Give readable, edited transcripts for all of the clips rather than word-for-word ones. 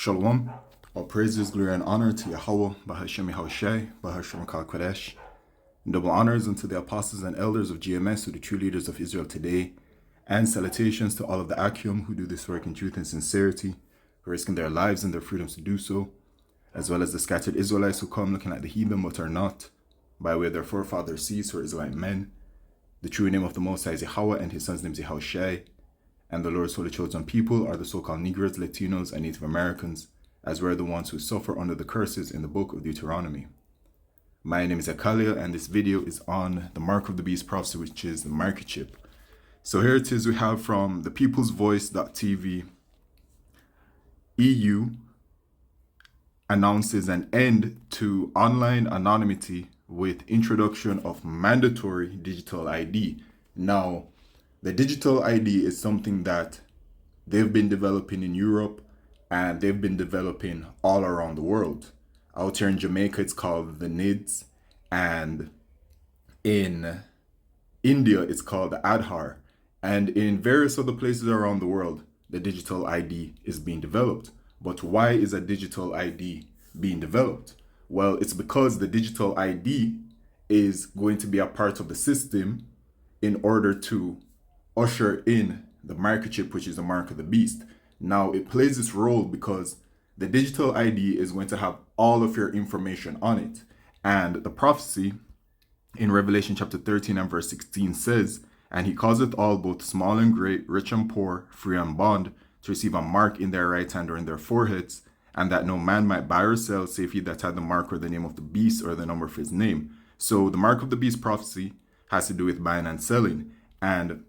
Shalom. All praises, glory, and honor to Yahweh, Bahashem Yahushai, Bahashem Kal Kodesh. Double honors unto the apostles and elders of GMS, who are the true leaders of Israel today. And salutations to all of the Akim who do this work in truth and sincerity, risking their lives and their freedoms to do so, as well as the scattered Israelites who come looking like the heathen but are not, by way of their forefathers' seeds who are Israelite men. The true name of the Most High is Yahweh, and his son's name is Yahushai. And the Lord's holy chosen people are the so-called Negroes, Latinos, and Native Americans, as we're the ones who suffer under the curses in the book of Deuteronomy. My name is Akalia, and this video is on the Mark of the Beast prophecy, which is the microchip. So here it is, we have from the peoplesvoice.tv, EU announces an end to online anonymity with introduction of mandatory digital ID. Now, the digital ID is something that they've been developing in Europe and they've been developing all around the world. Out here in Jamaica, it's called the NIDS, and in India, it's called the Aadhaar. And in various other places around the world, the digital ID is being developed. But why is a digital ID being developed? Well, it's because the digital ID is going to be a part of the system in order to usher in the microchip, which is the mark of the beast. Now, it plays this role because the digital ID is going to have all of your information on it. And the prophecy in Revelation chapter 13 and verse 16 says, "And he causeth all, both small and great, rich and poor, free and bond, to receive a mark in their right hand or in their foreheads, and that no man might buy or sell, save he that had the mark or the name of the beast or the number of his name." So the mark of the beast prophecy has to do with buying and selling. And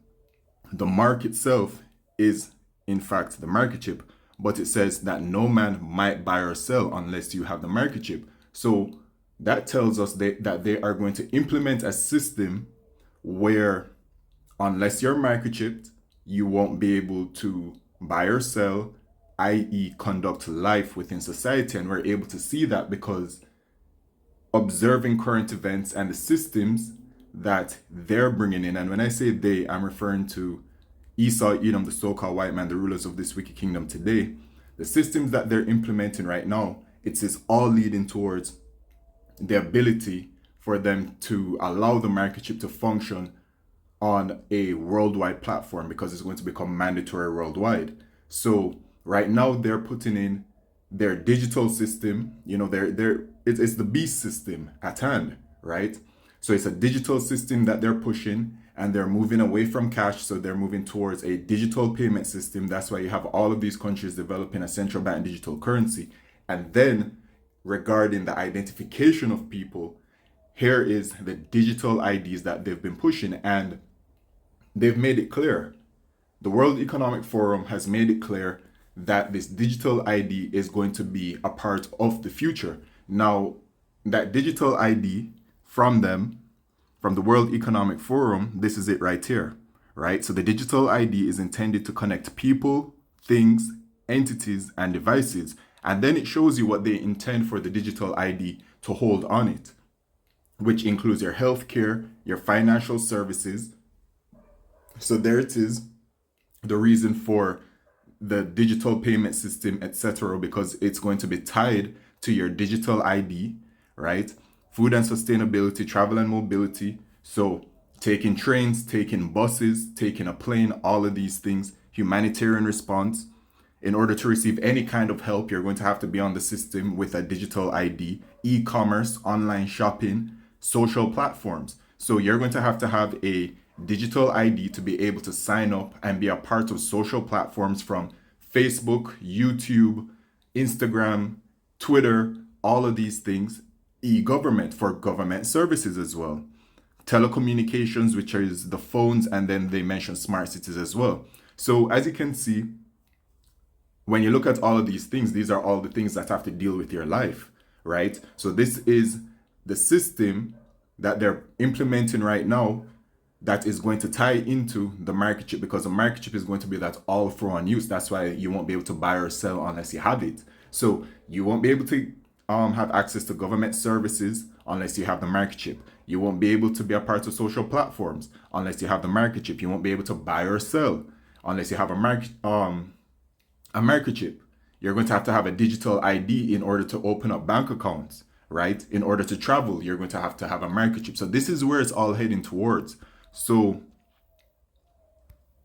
the mark itself is, in fact, the microchip, but it says that no man might buy or sell unless you have the microchip. So that tells us that they are going to implement a system where unless you're microchipped, you won't be able to buy or sell, i.e. conduct life within society. And we're able to see that because observing current events and the systems that they're bringing in. And when I say they, I'm referring to Esau, Edom, the so-called white man, the rulers of this wicked kingdom today. The systems that they're implementing right now, it is all leading towards the ability for them to allow the microchip to function on a worldwide platform, because it's going to become mandatory worldwide. So right now they're putting in their digital system, it's the beast system at hand, right? So it's a digital system that they're pushing, and they're moving away from cash. So they're moving towards a digital payment system. That's why you have all of these countries developing a central bank digital currency. And then regarding the identification of people, here is the digital IDs that they've been pushing, and they've made it clear. The World Economic Forum has made it clear that this digital ID is going to be a part of the future. Now, that digital ID from them, from the World Economic Forum, this is it right here, right? So the digital ID is intended to connect people, things, entities, and devices. And then it shows you what they intend for the digital ID to hold on it, which includes your healthcare, your financial services. So there it is, the reason for the digital payment system, etc., because it's going to be tied to your digital ID, right? Food and sustainability, travel and mobility. So taking trains, taking buses, taking a plane, all of these things, humanitarian response. In order to receive any kind of help, you're going to have to be on the system with a digital ID, e-commerce, online shopping, social platforms. So you're going to have a digital ID to be able to sign up and be a part of social platforms from Facebook, YouTube, Instagram, Twitter, all of these things. E-government for government services as well. Telecommunications, which is the phones, and then they mention smart cities as well. So as you can see, when you look at all of these things, these are all the things that have to deal with your life, right? So this is the system that they're implementing right now that is going to tie into the microchip, because the microchip is going to be that all for one use. That's why you won't be able to buy or sell unless you have it. So you won't be able to have access to government services unless you have the microchip. You won't be able to be a part of social platforms unless you have the microchip. You won't be able to buy or sell unless you have a microchip. you're going to have a digital ID in order to open up bank accounts, right? In order to travel, you're going to have a microchip. So this is where it's all heading towards. So,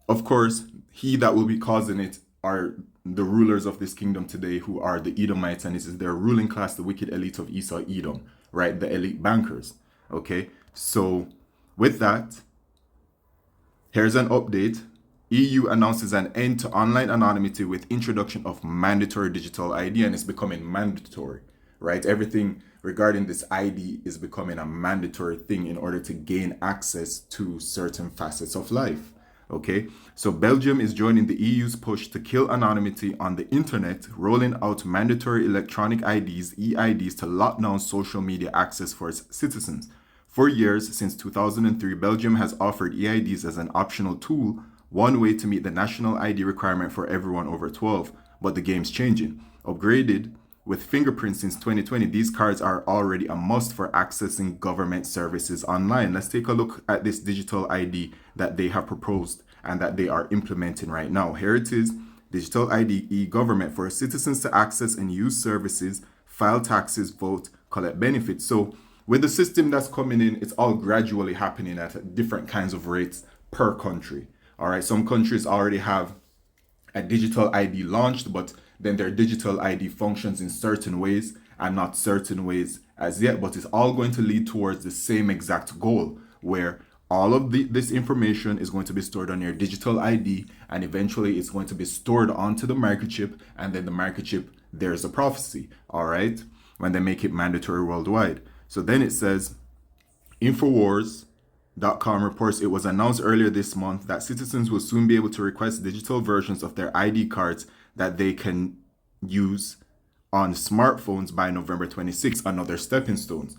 of course, he that will be causing it are the rulers of this kingdom today, who are the Edomites, and this is their ruling class, the wicked elite of Esau, Edom, right? The elite bankers. Okay, so with that, here's an update. EU announces an end to online anonymity with introduction of mandatory digital ID, and it's becoming mandatory, right? Everything regarding this ID is becoming a mandatory thing in order to gain access to certain facets of life. Okay, so Belgium is joining the EU's push to kill anonymity on the internet, rolling out mandatory electronic IDs, EIDs, to lock down social media access for its citizens. For years, since 2003, Belgium has offered EIDs as an optional tool, one way to meet the national ID requirement for everyone over 12. But the game's changing. Upgraded with fingerprints since 2020, these cards are already a must for accessing government services online. Let's take a look at this digital ID that they have proposed and that they are implementing right now. Here it is, digital ID e-government for citizens to access and use services, file taxes, vote, collect benefits. So with the system that's coming in, it's all gradually happening at different kinds of rates per country. All right, some countries already have a digital ID launched, but then their digital ID functions in certain ways and not certain ways as yet. But it's all going to lead towards the same exact goal, where all of this information is going to be stored on your digital ID, and eventually it's going to be stored onto the microchip, and then the microchip, there's a prophecy, all right, when they make it mandatory worldwide. So then it says, Infowars.com reports it was announced earlier this month that citizens will soon be able to request digital versions of their ID cards that they can use on smartphones by November 26th, another stepping stones.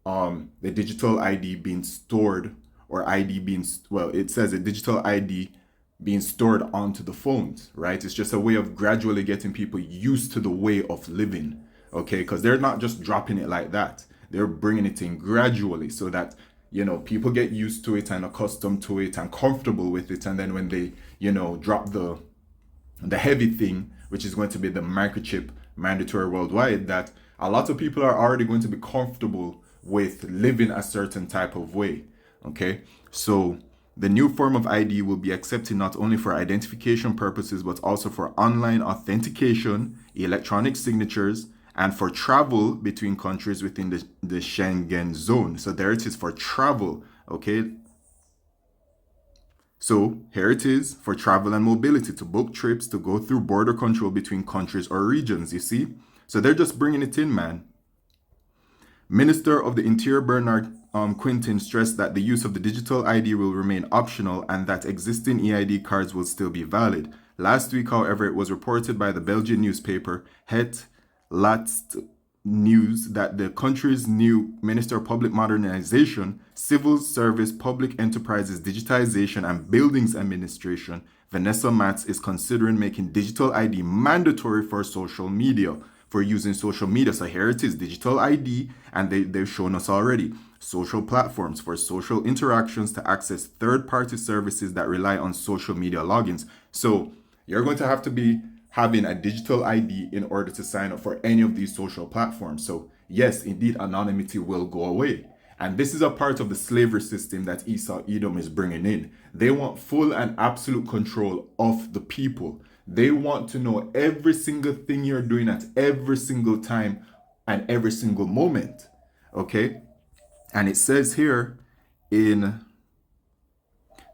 The digital ID being stored, or ID being, well, it says a digital ID being stored onto the phones, right? It's just a way of gradually getting people used to the way of living, okay? Because they're not just dropping it like that. They're bringing it in gradually so that, people get used to it and accustomed to it and comfortable with it. And then when they, drop the heavy thing, which is going to be the microchip mandatory worldwide, that a lot of people are already going to be comfortable with living a certain type of way. Okay, so the new form of ID will be accepted not only for identification purposes, but also for online authentication, electronic signatures, and for travel between countries within the Schengen zone. So there it is for travel, okay? So here it is for travel and mobility, to book trips, to go through border control between countries or regions, you see? So they're just bringing it in, man. Minister of the Interior Bernard Quintin stressed that the use of the digital ID will remain optional and that existing EID cards will still be valid. Last week, however, it was reported by the Belgian newspaper Het Laatste News that the country's new Minister of Public Modernization, Civil Service, Public Enterprises, Digitization and Buildings Administration, Vanessa Matz, is considering making digital ID mandatory for social media, for using social media. So here it is, digital ID, and they've shown us already social platforms for social interactions to access third-party services that rely on social media logins. So you're going to have to be having a digital ID in order to sign up for any of these social platforms. So yes, indeed, anonymity will go away. And this is a part of the slavery system that Esau Edom is bringing in. They want full and absolute control of the people. They want to know every single thing you're doing at every single time and every single moment. Okay? And it says here in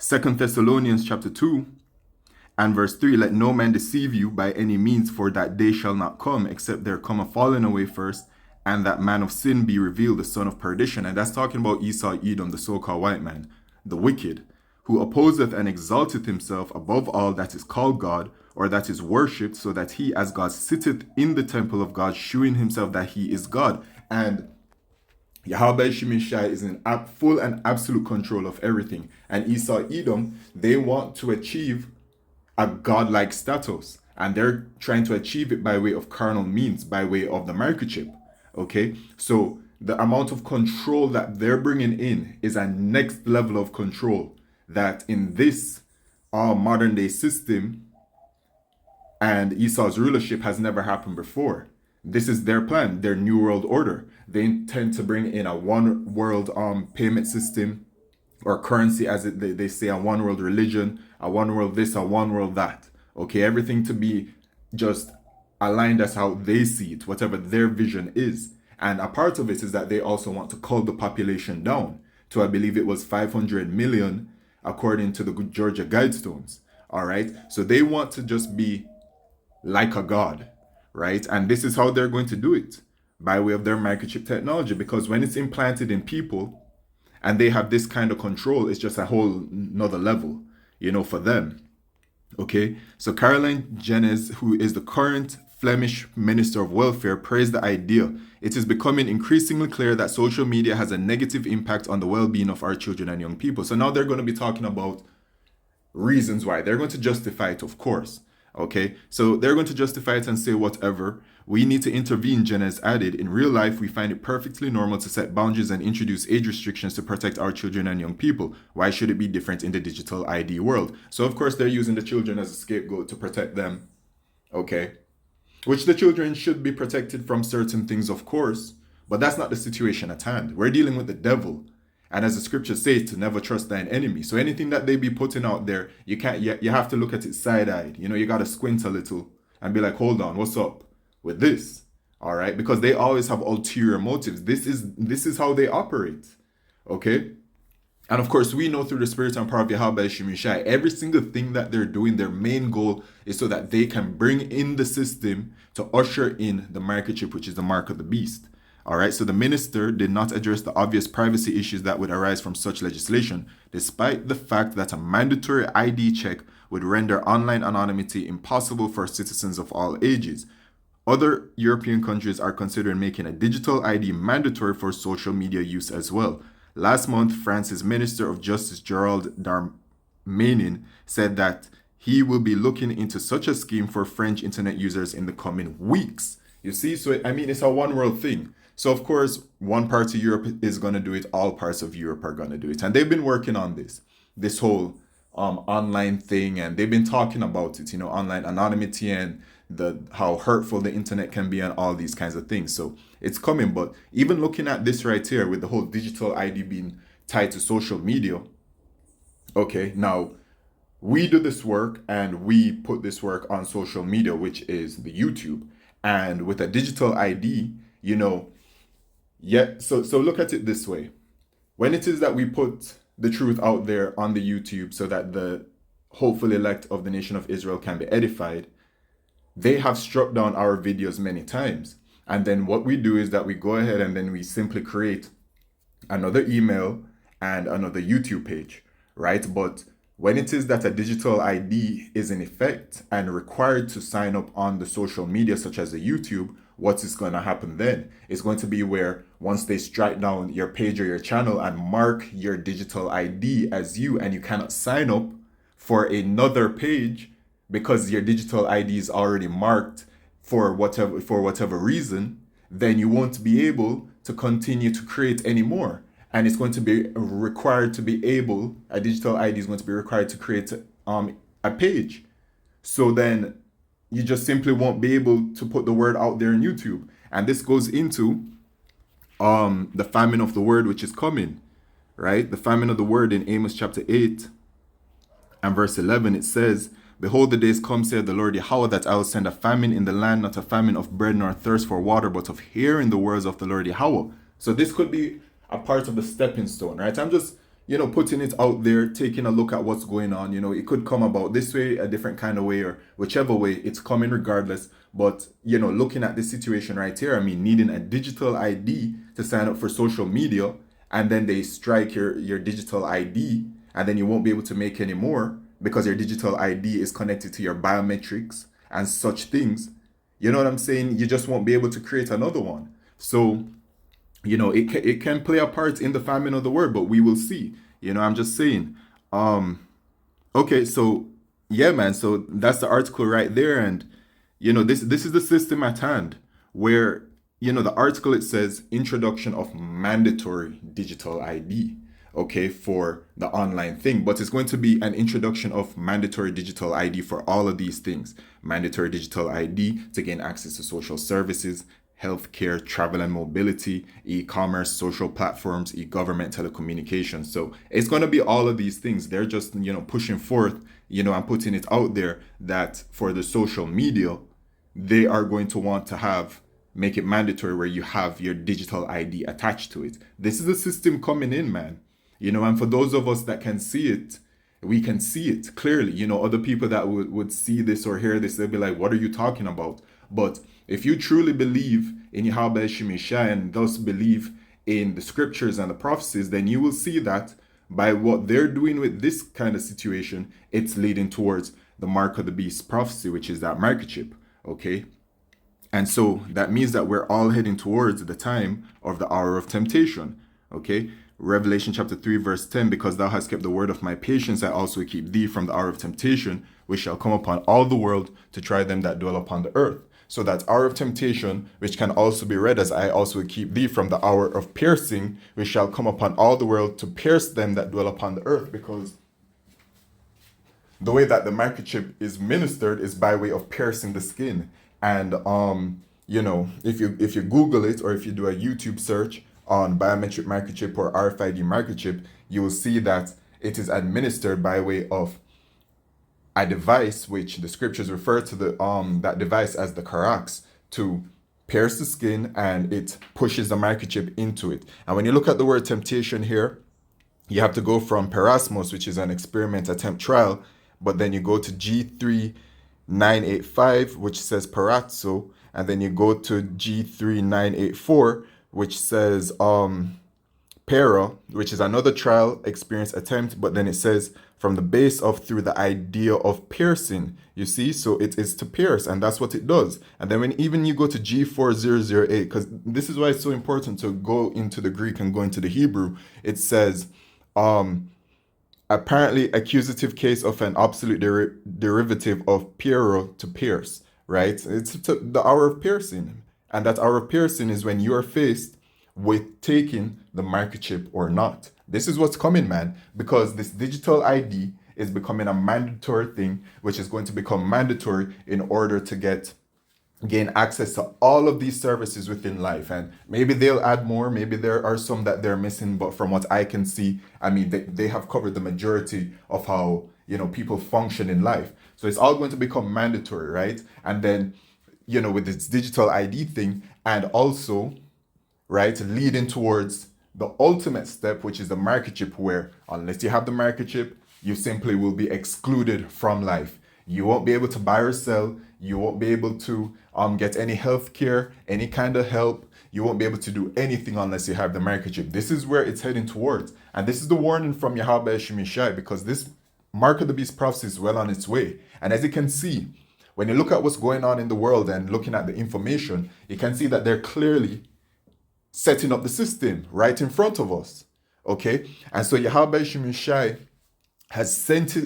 2 Thessalonians chapter 2 and verse 3, let no man deceive you by any means, for that day shall not come, except there come a falling away first, and that man of sin be revealed, the son of perdition. And that's talking about Esau Edom, the so-called white man, the wicked, who opposeth and exalteth himself above all that is called God, or that is worshipped, so that he as God sitteth in the temple of God, shewing himself that he is God. And Yahweh Shemeshai is in full and absolute control of everything. And Esau Edom, they want to achieve a godlike status. And they're trying to achieve it by way of carnal means, by way of the microchip. Okay? So the amount of control that they're bringing in is a next level of control that in this modern day system And Esau's rulership has never happened before. This is their plan, their new world order. They intend to bring in a one world payment system or currency, as they say, a one world religion, a one world this, a one world that. Okay, everything to be just aligned as how they see it, whatever their vision is. And a part of it is that they also want to cull the population down to, I believe it was 500 million, according to the Georgia Guidestones. All right, so they want to just be like a god, right? And this is how they're going to do it, by way of their microchip technology, because when it's implanted in people and they have this kind of control, it's just a whole another level, for them. Okay, so Caroline Jennes, who is the current Flemish Minister of Welfare, praised the idea. It is becoming increasingly clear that social media has a negative impact on the well-being of our children and young people. So now they're going to be talking about reasons why. They're going to justify it, of course. Okay, so they're going to justify it and say whatever. We need to intervene, Jennes added. In real life, we find it perfectly normal to set boundaries and introduce age restrictions to protect our children and young people. Why should it be different in the digital ID world? So, of course, they're using the children as a scapegoat to protect them. Okay, which the children should be protected from certain things, of course, but that's not the situation at hand. We're dealing with the devil. And as the scripture says, to never trust thine enemy. So anything that they be putting out there, you can't. You have to look at it side-eyed. You got to squint a little and be like, hold on, what's up with this? All right, because they always have ulterior motives. This is how they operate. Okay, and of course we know through the spirit and power of Yahweh Shemishai, every single thing that they're doing, their main goal is so that they can bring in the system to usher in the microchip, which is the mark of the beast. All right, so the minister did not address the obvious privacy issues that would arise from such legislation, despite the fact that a mandatory ID check would render online anonymity impossible for citizens of all ages. Other European countries are considering making a digital ID mandatory for social media use as well. Last month, France's Minister of Justice Gerald Darmanin said that he will be looking into such a scheme for French internet users in the coming weeks. You see, so I mean, it's a one world thing. So, of course, one part of Europe is going to do it. All parts of Europe are going to do it. And they've been working on this whole online thing. And they've been talking about it, online anonymity and how hurtful the internet can be and all these kinds of things. So it's coming. But even looking at this right here with the whole digital ID being tied to social media. Okay, now we do this work and we put this work on social media, which is the YouTube. And with a digital ID, so look at it this way. When it is that we put the truth out there on the YouTube so that the hopeful elect of the nation of Israel can be edified, they have struck down our videos many times. And then what we do is that we go ahead and then we simply create another email and another YouTube page, right? But when it is that a digital ID is in effect and required to sign up on the social media such as the YouTube, what is going to happen then? It's going to be where once they strike down your page or your channel and mark your digital ID as you, and you cannot sign up for another page because your digital ID is already marked for whatever reason, then you won't be able to continue to create any more. And it's going to be required to be able, a digital ID is going to be required to create a page. So then you just simply won't be able to put the word out there in YouTube. And this goes into the famine of the word which is coming, right? The famine of the word in Amos chapter 8 and verse 11, it says, behold, the days come, saith the Lord Yahweh, that I will send a famine in the land, not a famine of bread nor thirst for water, but of hearing the words of the Lord Yahweh. So this could be a part of the stepping stone, right? I'm just, putting it out there, taking a look at what's going on. It could come about this way, a different kind of way, or whichever way, it's coming regardless. But, looking at this situation right here, I mean, needing a digital ID to sign up for social media, and then they strike your digital ID, and then you won't be able to make any more because your digital ID is connected to your biometrics and such things. You know what I'm saying? You just won't be able to create another one. So, it can play a part in the famine of the word, but we will see. I'm just saying. Okay, so yeah, man. So that's the article right there, and this is the system at hand where the article, it says introduction of mandatory digital ID. okay, for the online thing. But it's going to be an introduction of mandatory digital ID for all of these things. Mandatory digital ID to gain access to social services, healthcare, travel and mobility, e-commerce, social platforms, e-government, telecommunications. So it's going to be all of these things. They're just, pushing forth, and putting it out there that for the social media, they are going to want to make it mandatory where you have your digital ID attached to it. This is a system coming in, man. And for those of us that can see it, we can see it clearly. Other people that would see this or hear this, they'll be like, what are you talking about? But if you truly believe in Yahweh Shemishai and thus believe in the scriptures and the prophecies, then you will see that by what they're doing with this kind of situation, it's leading towards the mark of the beast prophecy, which is that microchip. Okay. And so that means that we're all heading towards the time of the hour of temptation. Okay. Revelation chapter 3 verse 10, because thou hast kept the word of my patience, I also keep thee from the hour of temptation, which shall come upon all the world to try them that dwell upon the earth. So that hour of temptation, which can also be read as I also keep thee from the hour of piercing, which shall come upon all the world to pierce them that dwell upon the earth. Because the way that the microchip is ministered is by way of piercing the skin. And if you Google it, or if you do a YouTube search on biometric microchip or RFID microchip, you will see that it is administered by way of a device, which the scriptures refer to that device as the carax, to pierce the skin, and it pushes the microchip into it. And when you look at the word temptation here, you have to go from perasmos, which is an experiment, attempt, trial, but then you go to G3985, which says parazzo, and then you go to G3984, which says para, which is another trial, experience, attempt, but then it says from the base of through the idea of piercing. You see, so it is to pierce, and that's what it does. And then when even you go to G4008, because this is why it's so important to go into the Greek and go into the Hebrew, it says apparently accusative case of an absolute derivative of piero to pierce, right? It's the hour of piercing. And that hour of piercing is when you are faced with taking the microchip or not. This is what's coming, man, because this digital ID is becoming a mandatory thing, which is going to become mandatory in order to gain access to all of these services within life. And maybe they'll add more, maybe there are some that they're missing, but from what I can see, I mean, they have covered the majority of how people function in life. So it's all going to become mandatory, right? And then with this digital ID thing, and also right, leading towards the ultimate step, which is the microchip, where unless you have the microchip, you simply will be excluded from life. You won't be able to buy or sell. You won't be able to get any health care, any kind of help. You won't be able to do anything unless you have the microchip. This is where it's heading towards. And this is the warning from Yahweh Shemishai, because this mark of the beast prophecy is well on its way. And as you can see, when you look at what's going on in the world and looking at the information, you can see that they're clearly setting up the system right in front of us. Okay? And so Yahweh Shemishai has sent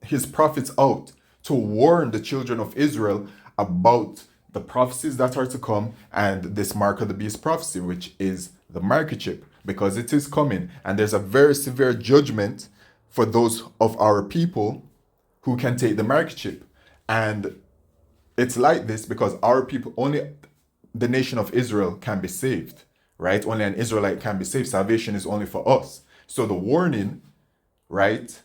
his prophets out to warn the children of Israel about the prophecies that are to come and this mark of the beast prophecy, which is the microchip, because it is coming. And there's a very severe judgment for those of our people who can take the microchip. And it's like this because our people, only the nation of Israel can be saved, right? Only an Israelite can be saved. Salvation is only for us. So the warning, right,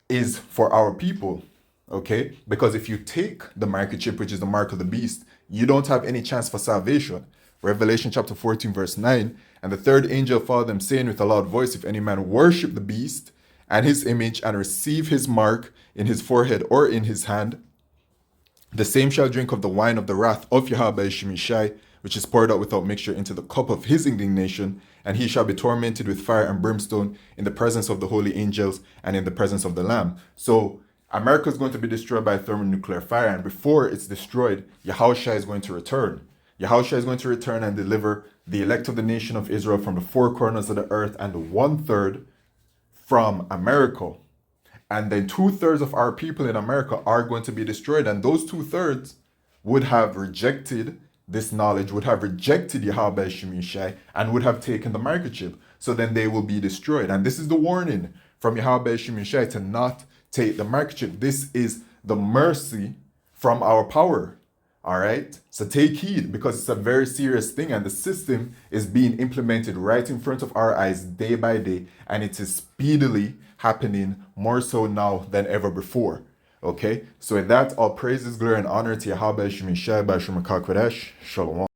is for our people, okay? Because if you take the microchip, which is the mark of the beast, you don't have any chance for salvation. Revelation chapter 14, verse 9, and the third angel followed them, saying with a loud voice, if any man worship the beast and his image and receive his mark in his forehead or in his hand, the same shall drink of the wine of the wrath of Yahweh Shemishai, which is poured out without mixture into the cup of his indignation, and he shall be tormented with fire and brimstone in the presence of the holy angels and in the presence of the Lamb. So America is going to be destroyed by thermonuclear fire, and before it's destroyed, Yahushua is going to return. Yahushua is going to return and deliver the elect of the nation of Israel from the four corners of the earth and 1/3 from America. And then 2/3 of our people in America are going to be destroyed. And those 2/3 would have rejected this knowledge, would have rejected Yahweh Shemishai, and would have taken the microchip. so then they will be destroyed. And this is the warning from Yahweh Shemishai to not take the microchip. This is the mercy from our power. All right, so take heed, because it's a very serious thing, and the system is being implemented right in front of our eyes day by day, and it is speedily happening, more so now than ever before. Okay, so with that, all praises, glory, and honor to Yahweh Shemishai B'Shem HaKadosh. Shalom.